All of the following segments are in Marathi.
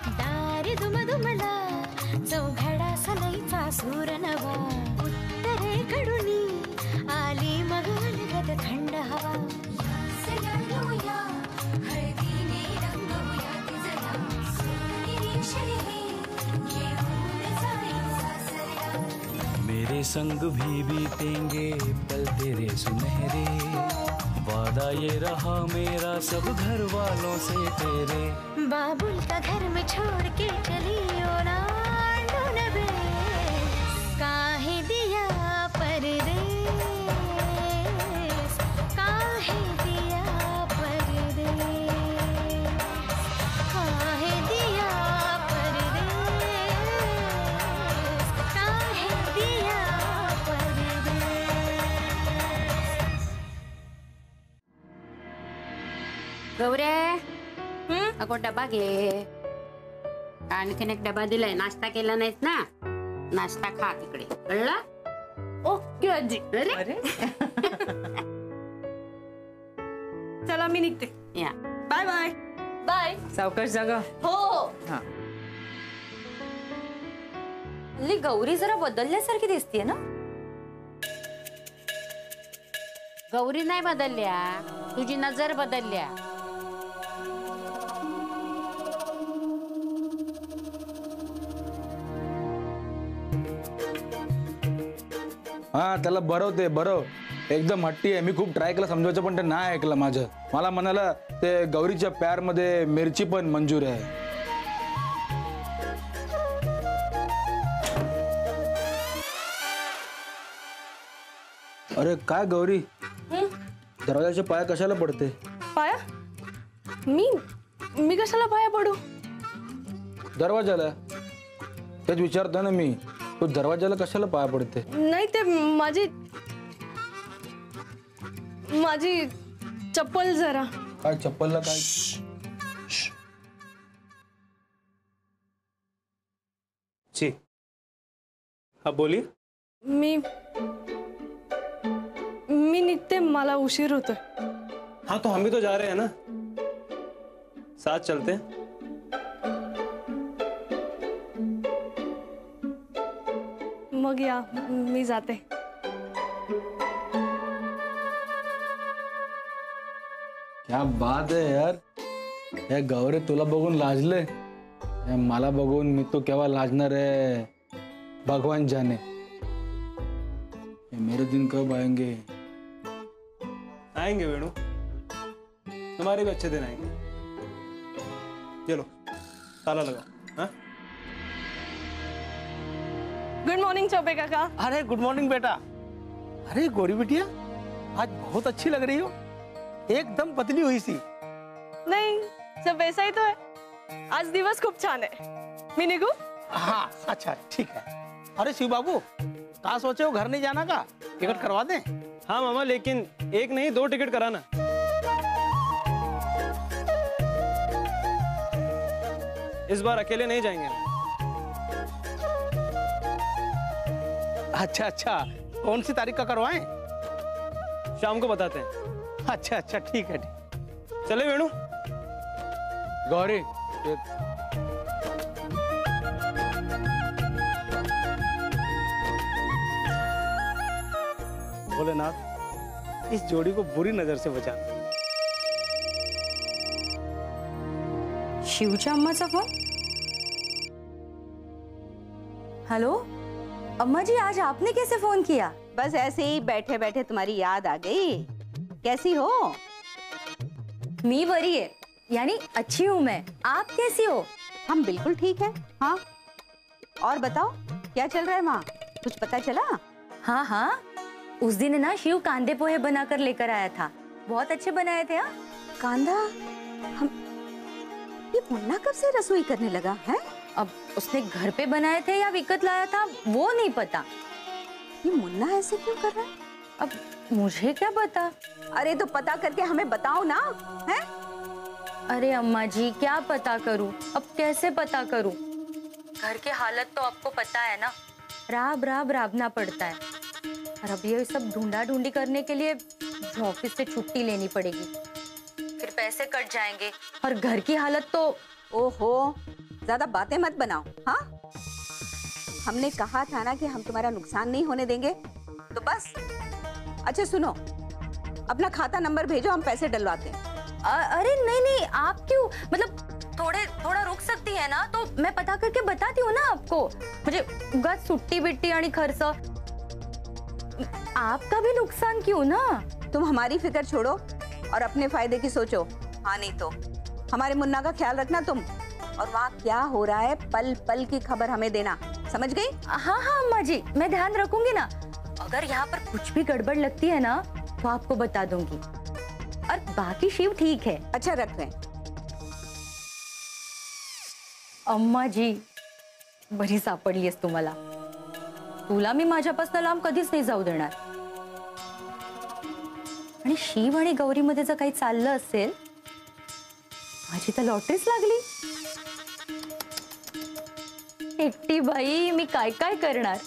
दारी दुमदुमला चौघडा सलईचा सूर नवा उत्तरेकडूनी आली मग अलगद थंड हवा हळदीने रंगवूया तिजला सोनेरी शरी येऊन जाई सासऱ्या मेरे संग भी बीतेंगे पल तेरे सुनहरे वादा ये रहा मेरा सब घर वालों से तेरे बाबुल का घर में छोड़ के चली ओ ना बे काहे दिया परदेस काहे दिया परदेस काहे दिया परदेस काहे दिया परदेस। गौऱ्या अगो डबा घे आणखीन एक डबा दिलाय नाश्ता केला नाहीस ना नाश्ता खा तिकडे कळलं ओके आजी अरे चला मी निघते या बाय बाय बाय सावकाश जागा हो हा हल्ली गौरी जरा बदलल्यासारखी दिसतीये ना गौरी नाही बदलल्या तुझी नजर बदलल्या हा त्याला बरवते बरव एकदम हट्टी आहे. मी खूप ट्राय केलं समजायचं पण ते नाही ऐकलं माझं. मला म्हणाला ते गौरीच्या प्यार मध्ये मिरची पण मंजूर आहे. अरे काय गौरी दरवाजाच्या पाया कशाला पडते? पाया मी कशाला पाया पडू? दरवाजाला तेच विचारतो ना मी. तू दरवाजाला कशाला पाया पडते? नाही ते माझी चप्पल जरा. काय चप्पलला काय? जी हाँ बोलिए. मी निघते मला उशीर होतोय. हाँ तो हम भी तो जा रहे हैं ना साथ चलते हैं. मग या मी जाते. क्या बात है यार. या गौरी तुला बघून लाजले. मला बघून मी तो केव्हा लाजणार है भगवान जाने. मेरे दिन कब आएंगे? आएंगे वेणु तुम्हारे भी अच्छे दिन आएंगे. चलो ताला लगाओ. हाँ गुड मॉर्निंग चौबे काका. अरे गुड मॉर्निंग बेटा. अरे गौरी बिटिया आज बहुत अच्छी लग रही हो. एकदम पतली हुई सी. नहीं सब वैसा ही तो है. आज दिवस खूप छान है. मी निघू? हाँ अच्छा ठीक है. अरे शिव बाबू कहाँ सोचे हो घर नहीं जाना का? टिकट करवा दें? हाँ मामा लेकिन एक नहीं 2 टिकट कराना. इस बार अकेले नहीं जाएंगे. अच्छा अच्छा कौन सी तारीख का करवाएं? शाम को बताते हैं. अच्छा अच्छा ठीक है. चले वेणु. गौरी भोलेनाथ इस जोड़ी को बुरी नजर से बचा. शिवच्या अम्माचा फोन. हेलो अम्मा जी आज आपने कैसे फोन किया? बस ऐसे ही बैठे बैठे तुम्हारी याद आ गई. कैसी हो? मी बरी है यानी अच्छी हूँ मैं. आप कैसी हो? हम बिल्कुल ठीक है. हाँ और बताओ क्या चल रहा है वहाँ? कुछ पता चला? हाँ हाँ उस दिन ना शिव कांदे पोहे बनाकर लेकर आया था. बहुत अच्छे बनाए थे. हाँ कांदा. हम ये मुन्ना कब से रसोई करने लगा है? अब उसने घर पे बनाए थे या विकत लाया था वो नहीं पता. ये मुन्ना ऐसे क्यों कर रहा है? अब मुझे क्या पता. अरे तो पता करके हमें बताओ ना. है अरे अम्मा जी क्या पता करूं. अब कैसे पता करूं. घर की हालत तो आपको पता है ना. राब राब राबना पड़ता है. और अब ये सब ढूंढा ढूंढी करने के लिए ऑफिस से छुट्टी लेनी पड़ेगी. फिर पैसे कट जाएंगे और घर की हालत तो. ओहो ज्यादा बातें मत बनाओ। हाँ, हमने कहा था ना कि हम तुम्हारा नुकसान नहीं होने देंगे, तो बस। अच्छा सुनो, अपना खाता नंबर भेजो, हम पैसे डलवाते हैं। अरे नहीं नहीं, आप क्यों, मतलब थोड़ा रुक सकती है ना, तो मैं पता करके बताती हूँ ना आपको। मुझे उगाच सुट्टी बिट्टी आणि खर्च, आपका भी नुकसान क्यों ना। तुम हमारी फिक्र छोड़ो और अपने फायदे की सोचो। हाँ नहीं तो हमारे मुन्ना का ख्याल रखना तुम, और वहाँ क्या हो रहा है पल पल की खबर हमें देना, समझ गई? हाँ हाँ अम्मा जी, मैं ध्यान रखूंगी ना। अगर यहाँ पर कुछ भी गड़बड़ लगती है ना तो आपको बता दूंगी, और बाकी शिव ठीक है। अच्छा रख रहे हैं। अम्मा जी, बरी सापडलीस तुम्हाला, तुला मी माझ्यापासून लांब कधीच नाही जाऊ देणार। आणि शिव आणि गौरी मध्ये जर काही चाललं असेल, माझी तर लॉटरीच लागली। एकटी बाई मी काय काय करणार।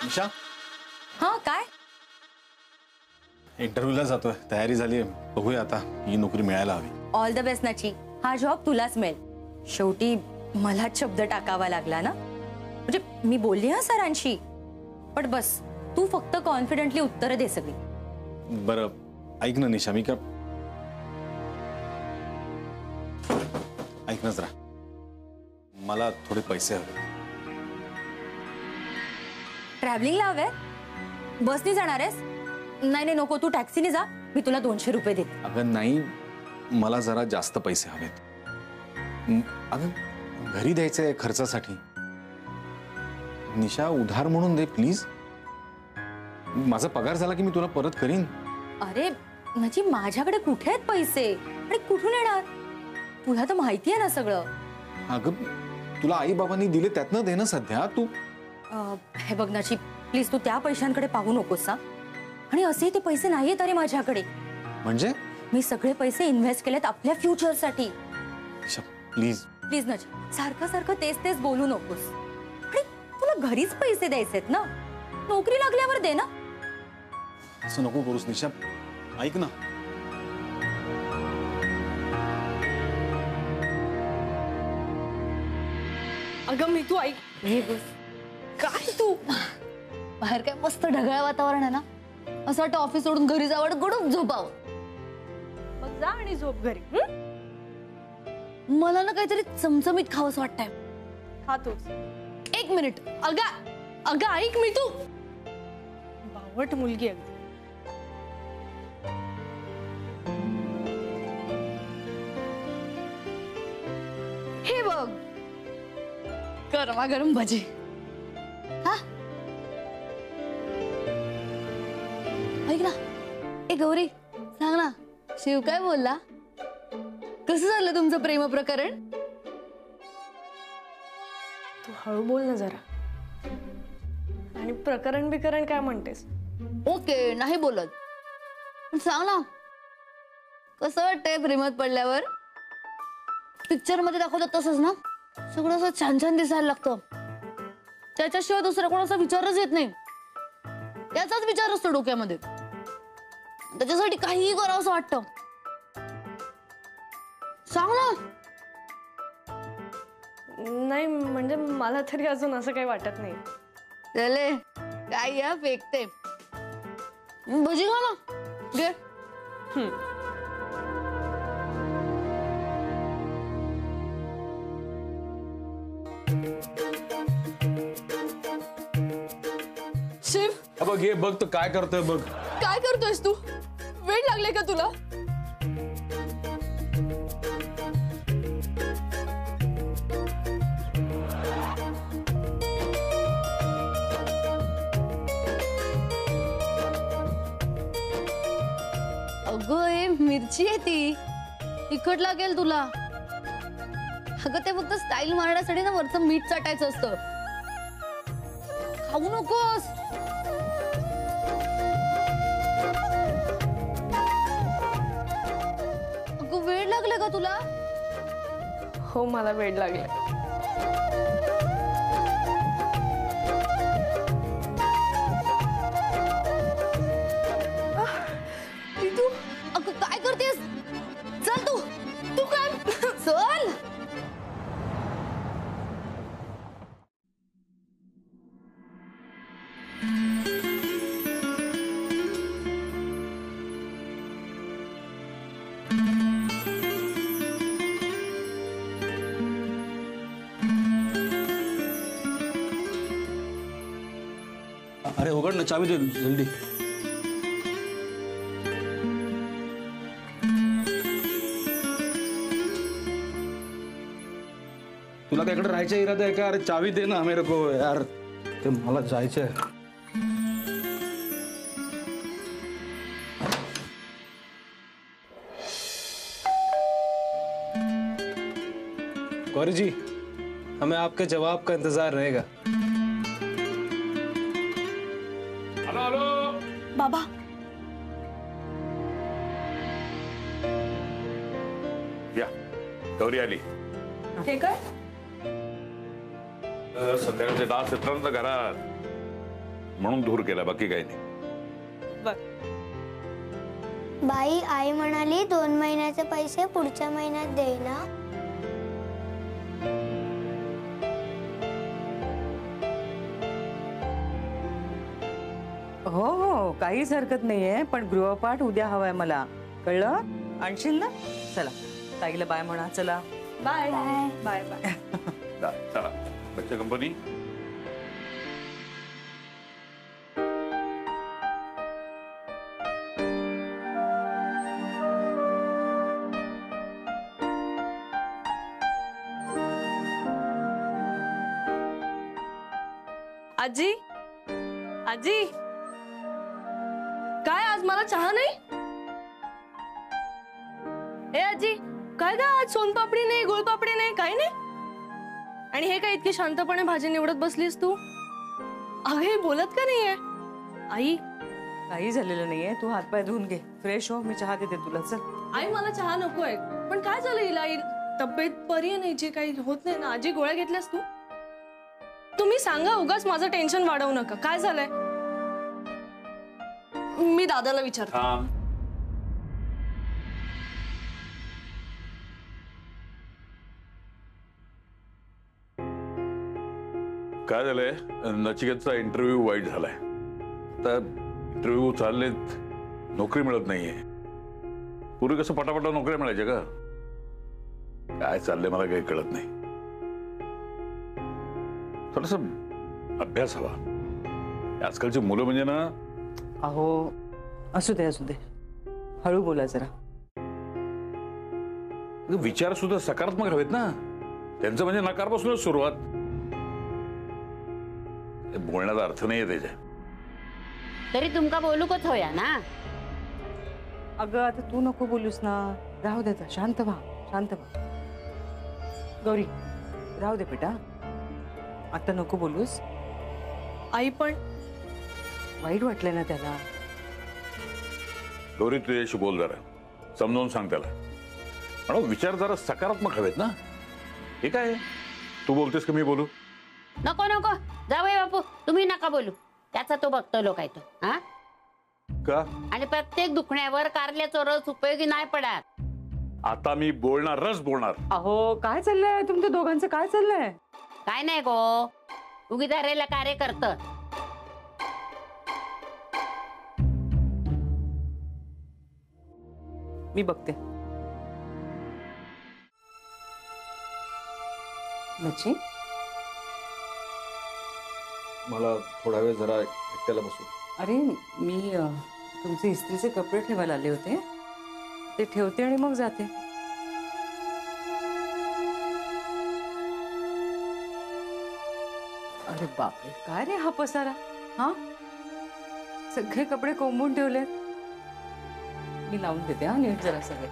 निशा, हाँ काय? इंटरव्ह्यूला जातोय, तयारी झाली, बघूया आता ही नोकरी मिळायला हवी। ऑल द बेस्ट नाची, हा जॉब तुलाच मिळेल। शेवटी मलाच शब्द टाकावा लागला ना, म्हणजे मी बोलली हा सरांशी, पण बस तू फक्त कॉन्फिडेंटली उत्तर दे सगळी। बरं ऐक ना निशा, मी का ऐक ना जरा, मला थोडे पैसे हवे। ट्रॅव्हलिंगला हवे? बसनी जाणार आहेस? नाही नाही नको, तू टॅक्सीने जा, मी तुला 200 रुपये देते। अगं नाही, मला जरा जास्त पैसे हवेत। अगं घरी द्यायचंय खर्चासाठी। निशा उधार म्हणून दे प्लीज, माझा पगार झाला की मी तुला परत करीन। अरे म्हणजे माझ्याकडे कुठे आहेत पैसे आणि कुठून येणार, तुला तर माहिती आहे ना सगळं। अगं तुला आई बाबांनी दिले त्यातनं दे ना सध्या तू। हे बघ नाची, प्लीज तू त्या पैशांकडे पाहू नकोस हा, आणि असे ते पैसे नाहीयेत अरे माझ्याकडे। म्हणजे मी सगळे पैसे इन्व्हेस्ट केलेत आपल्या फ्युचरसाठी। प्लीज प्लीज नाची, सारखं सारखं तेच तेच बोलू नकोस, आणि तुला घरीच पैसे द्यायचेत ना, नोकरी लागल्यावर दे ना। असं नको करूस निशा, ऐक ना। अगं मी तू ऐक, हे बस काय तू, बाहेर काय मस्त ढगाळ वातावरण आहे ना, असं वाटतं ऑफिस सोडून घरी जावं, गडून झोपावं। मग जा आणि झोप घरी। मला ना काहीतरी चमचमीत खावंसं वाटतंय। खा तूच। 1 मिनिट, अगं ऐक मी तू, बावट मुलगी अगदी। हे बघ, गरमागरम भजी। हा ऐक ना, ए गौरी सांग ना, शिव काय बोलला? कसं झालं तुमचं प्रेम प्रकरण? तू हळू बोल ना जरा, आणि प्रकरण बिकरण काय म्हणतेस? ओके नाही बोलत, पण सांग ना कसं वाटतंय प्रेमात पडल्यावर? पिक्चर मध्ये दाखवतात तसंच ना, सगळं असं छान छान दिसायला लागतं, त्याच्याशिवाय दुसरा कोणाचा विचारच येत नाही, त्याचाच विचार असतो डोक्यामध्ये, त्याच्यासाठी काहीही करावं असं वाटतं। सांग ना। नाही म्हणजे मला तरी अजून असं काही वाटत नाही। चले काय या फेकते, भजी खा ना, घे। शिव बघ हे बघ तो काय करतोय बघ। काय करतोयस तू? वेळ लागले का तुला? अगं हे मिरची आहे ती, तिखट लागेल तुला। अगं ते फक्त स्टाईल मारण्यासाठी ना वरचं मीठ चाटायचं असतं। खाऊ नकोस. अगं वेळ लागले का तुला? हो मला वेळ लागले. तू अगं काय करतेस? चल तू काय चल. अरे उघड ना, चावी दे जल्दी. तुला काय इकडे राहायचा इरादा आहे का? अरे चावी दे ना मेरे को यार, ते मला जायचंय. गौरी जी, हमें आपके जवाब का इंतजार रहेगा. हॅलो हॅलो बाबा या, गौरी आली. हे काय? संध्याकाळचे डास येतात ना घरात, म्हणून धूर केला, बाकी काही नाही. बाई आई म्हणाली 2 महिन्याचे पैसे पुढच्या महिन्यात देईल ना. हो हो काहीच हरकत नाहीये, पण गृहपाठ उद्या हवाय मला, कळलं? आणशील ना? चला ताईला बाय म्हणा. चला बाय बाय बाय. चला बच्चे कंपनी. आजी आजी काय आज मला चहा नाही? ए आजी काय ग आज सोनपापडी नाही, गुळपापडी नाही, काही नाही? आणि हे काय इतकी शांतपणे भाजी निवडत बसलीस तू? अगं हे बोलत का नाहीये? आई काही झालेलं नाहीये, तू हातपाय धुवून घे, फ्रेश हो, मी चहा देते तुला. चल. आई मला चहा नकोय. पण काय झालं हिला? तब्येत बरी नाही, जे काही होत नाही ना. आजी गोळ्या घेतल्यास तू? तुम्ही सांगा, उगाच माझं टेन्शन वाढवू नका. काय झालंय? मी दादाला विचारते. काय झालंय, नचिकेतचा इंटरव्ह्यू वाईट झालाय. तर इंटरव्ह्यू चाललेत, नोकरी मिळत नाहीये. पूर्वी कसं पटापटा नोकऱ्या मिळायच्या का? काय चाललंय मला काही कळत नाही. थोडस अभ्यास हवा. आजकालची मुलं म्हणजे ना. अहो असू दे हळू बोला जरा. विचार सुद्धा सकारात्मक हवेत ना. त्यांचं म्हणजे नकारपासूनच सुरुवात. बोलण्याचा अर्थ नाहीये त्याच्या. तरी तुमका बोलू कच होया ना. अगं आता तू नको बोलूस ना, राहू दे, शांत व्हा. गौरी राहू दे बेटा, आता नको बोलूस. आई पण वाईट वाटलंय ना त्याला. गौरी तुझ्याशी बोल जरा, समजावून सांग त्याला. म्हणून विचार जरा सकारात्मक हवेत ना. हे काय तू बोलतेस का मी बोलू? नको जावई बापू, तुम्ही नका बोलू. त्याचा तो बघतो लोक आहे तो. हा का? आणि प्रत्येक दुखण्यावर कारल्याचा रस उपयोगी नाही पडत. आता मी बोलणारच बोलणार. अहो काय चाललंय तुमच्या दोघांचं? काय चाललंय? काय नाही गो, उगीदारेला कार्य करत. मी बघते. नची मला थोडा वेळ जरा एकट्याला बसू. अरे मी तुमचे इस्त्रीचे कपडे ठेवायला आले होते, ते ठेवते आणि मग जाते. अरे बापरे, काय रे हा पसारा? हा सगळे कपडे कोंबून ठेवले. मी लावून देते हा नीट जरा सगळे.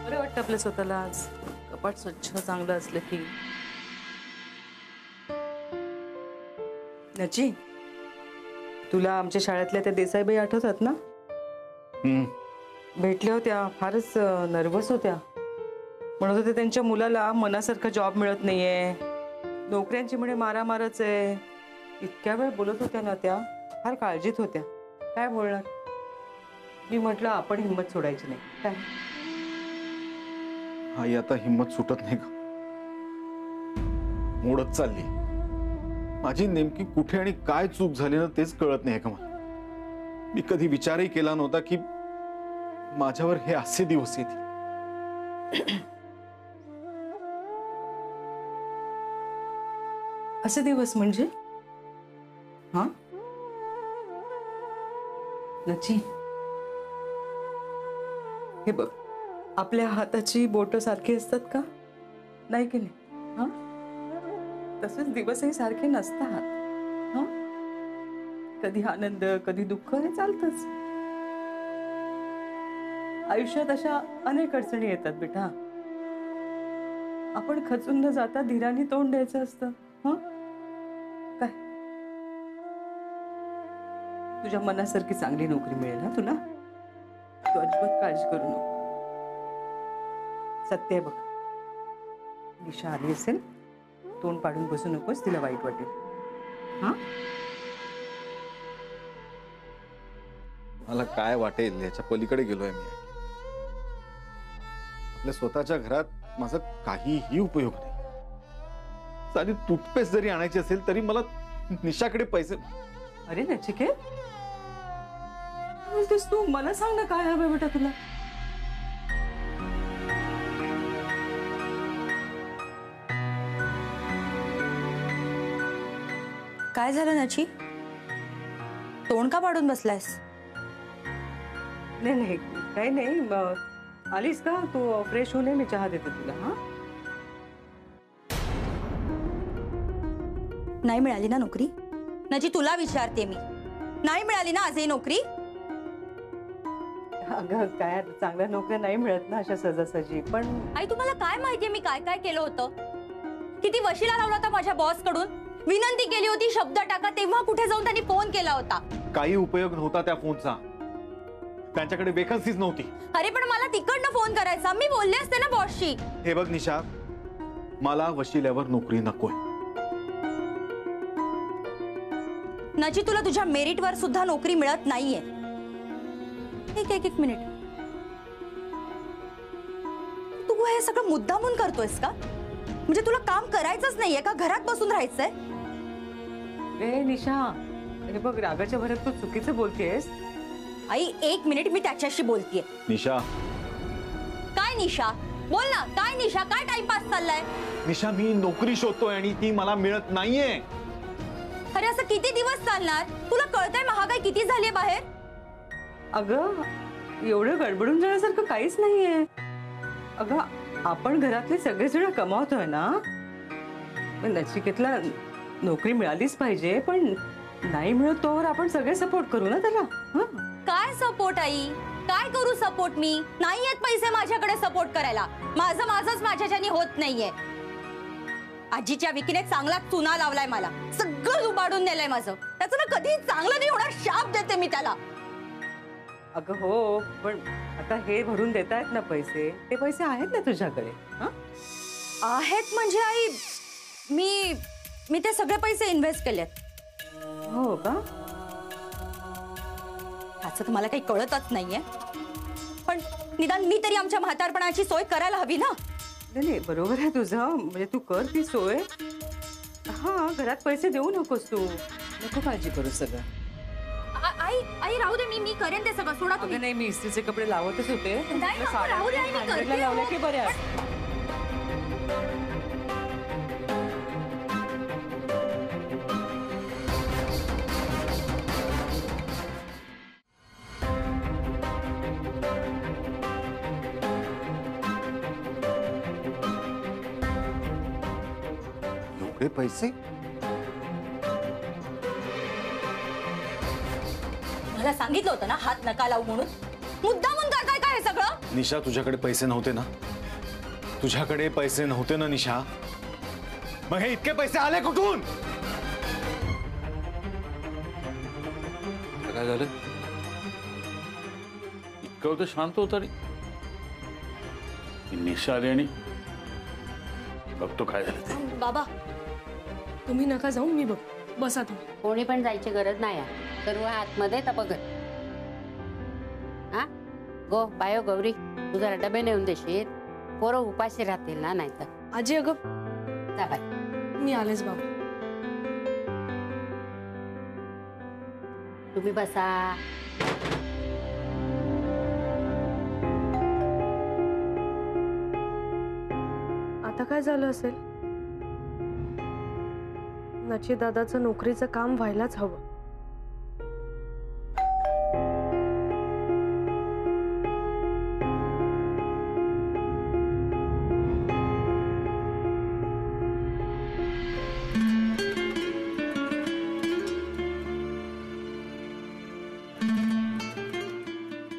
बरं वाटतं आपल्या स्वतःला आज. कपाट स्वच्छ चांगलं असलं की. नची, तुला आमच्या शाळेतल्या त्या देसाईबाई आठवतात ना? भेटल्या होत्या, फारच नर्वस होत्या. म्हणत होते त्यांच्या मुलाला मनासारखा जॉब मिळत नाहीये, नोकऱ्यांची म्हणे मारामारच आहे. इतक्या वेळ बोलत होत्या ना त्या, फार काळजीत होत्या. काय बोलणार? मी म्हटलं आपण हिंमत सोडायची नाही. काय आई आता हिंमत सुटत नाही का? मोडत चालली. माझी नेमकी कुठे आणि काय चूक झाली ना तेच कळत नाही का मला. मी कधी विचारही केला नव्हता की माझ्यावर हे असे दिवस येतील. असे दिवस म्हणजे? हा नची, हे बघ, आपल्या हाताची बोट सारखी असतात का? नाही की नाही? हा, तसेच दिवसही सारखे नसतात. हा, कधी आनंद कधी दुःख हे चालतच. आयुष्यात अशा अनेक अडचणी येतात बेटा. आपण खचून न जाता धीराने तोंड द्यायचं असतं. हा, काय तुझ्या मनासारखी चांगली नोकरी मिळेल ना तुला. तू अजिबात काळजी करू नको. सत्य आहे बघ, दिशा आली असेल, तोंड पाडून बसू नकोस, तिला वाईट वाटेल. हा, मला काय वाटेल याच्या पलीकडे गेलोय मी. आपल्या स्वतःच्या घरात माझा काहीही उपयोग नाही. साधी टूथपेस्ट जरी आणायची असेल तरी मला निशाकडे पैसे. अरे नचिकेत, बोलतेस तू? मला सांग ना काय हवं बेटा तुला. काय झालं नची? तोंड का पाडून बसलायस? नाही नाही, काही नाही. आलीस का तू? फ्रेश होऊन मी चहा देते तुला. हा, नाही मिळाली ना नोकरी? नची तुला विचारते मी, नाही मिळाली ना आजही नोकरी? अगं काय चांगल्या नोकऱ्या नाही मिळत ना अशा सहजासहजी. पण आई तुम्हाला काय माहितीये मी काय काय केलं होतं? किती वशिला लावला होता माझ्या बॉस कडून. विनंती केली होती शब्द टाका, तेव्हा कुठे जाऊन त्यांनी फोन केला होता. काही उपयोग नव्हता त्या फोनचा. त्यांच्याकडे वेकन्सीच नव्हती. अरे पण मला तिकडनं फोन करायचा, मी बोलले असते ना बॉसशी. हे बघ निशा, मला वशिल्यावर नोकरी नकोय. नची तुला तुझ्या मेरिटवर सुद्धा नोकरी मिळत नाहीये. एक मिनिट, तू हे सगळं मुद्दामून करतोयस का? म्हणजे तुला काम करायचंच नाहीये का? घरात बसून राहायचंय? ए निशा, हे बघ रागाच्या भरात तू चुकीचं बोलतेस. आई एक मिनिट, मी त्याच्याशी बोलतेय. निशा. काय निशा? बोल ना, काय निशा? काय टाइमपास चाललाय? निशा, मी नोकरी शोधतोय आणि ती मला मिळत नाहीये. अरे असं किती दिवस चालणार? तुला कळतंय महागाई किती झालीये बाहेर? अगं एवढं गडबडून जाण्यासारखं काहीच नाहीये. अगं आपण घरातले सगळेजण कमावतोय ना. नचिकेतला नोकरी मिळालीच पाहिजे, पण नाही मिळत तोवर आपण सगळे सपोर्ट करू ना त्याला. काय सपोर्ट आई? काय करू सपोर्ट? मी नाही येत पैसे माझ्याकडे सपोर्ट करायला. माझंच माझ्याच्यानी होत नाहीये. आजीच्या विकीने चांगला चुना लावलाय मला, सगळं उबाडून नेलंय माझं. त्याचं ना कधी चांगलं नाही होणार, शाप देते मी त्याला. अगं हो, पण आता हे भरून देतायत ना पैसे, ते पैसे आहेत ना तुझ्याकडे? आहेत म्हणजे आई, मी ते सगळे पैसे इन्व्हेस्ट केलेत. हो का? त्याचं तुम्हाला काही कळतच नाहीये. पण निदान मी तरी आमच्या म्हातारपणाची सोय करायला हवी ना. नाही बरोबर आहे तुझं, म्हणजे तू कर ती सोय. हा, घरात पैसे देऊ नकोस तू, नको काळजी करू. सगळं आई राहू दे, मी करेन ते सगळं. सोडा तुम्ही. नाही, मी इस्त्रीचे कपडे लावतच होते. राहू दे, मी करते. लावले की बरे आहे. एवढे पैसे? मला सांगितलं होतं ना हात नका लावू म्हणून. मुद्दामून करताय का हे सगळं? निशा, तुझ्याकडे पैसे नव्हते ना? तुझ्याकडे पैसे नव्हते ना निशा? मग हे इतके पैसे आले कुठून? काय झालं? इतकं होतं शांत होता रे. निशा आली आणि बघतो काय झालं ते. बाबा तुम्ही नका जाऊ, मी बघ. बसा तुम्ही. कोणी पण जायची गरज नाही आहे. सर्व आतमध्ये तपगत. हा गो बायो गौरी, तू जरा डबे नेऊन देशील. पोरं उपाशी राहतील ना, नाही तर. आजी अगं जा बाय. मी आलेच बाबा. तुम्ही बसा. आता काय झालं असेल? नची दादाचं नोकरीचं काम व्हायलाच हवं.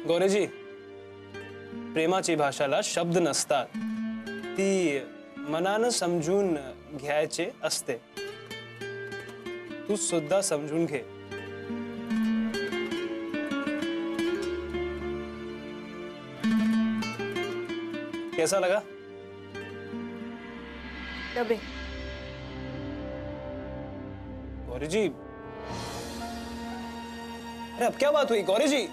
गौरीजी, प्रेमाची भाषाला शब्द नसतात, ती मनानं समजून घ्यायचे असते. तू सुद्धा समजून घे. कैसा लगा? डबे. गौरीजी, अरे अब क्या बात हुई गौरीजी?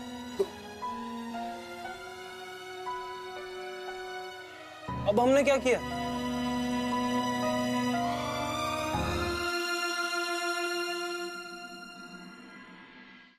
अब हमने क्या किया?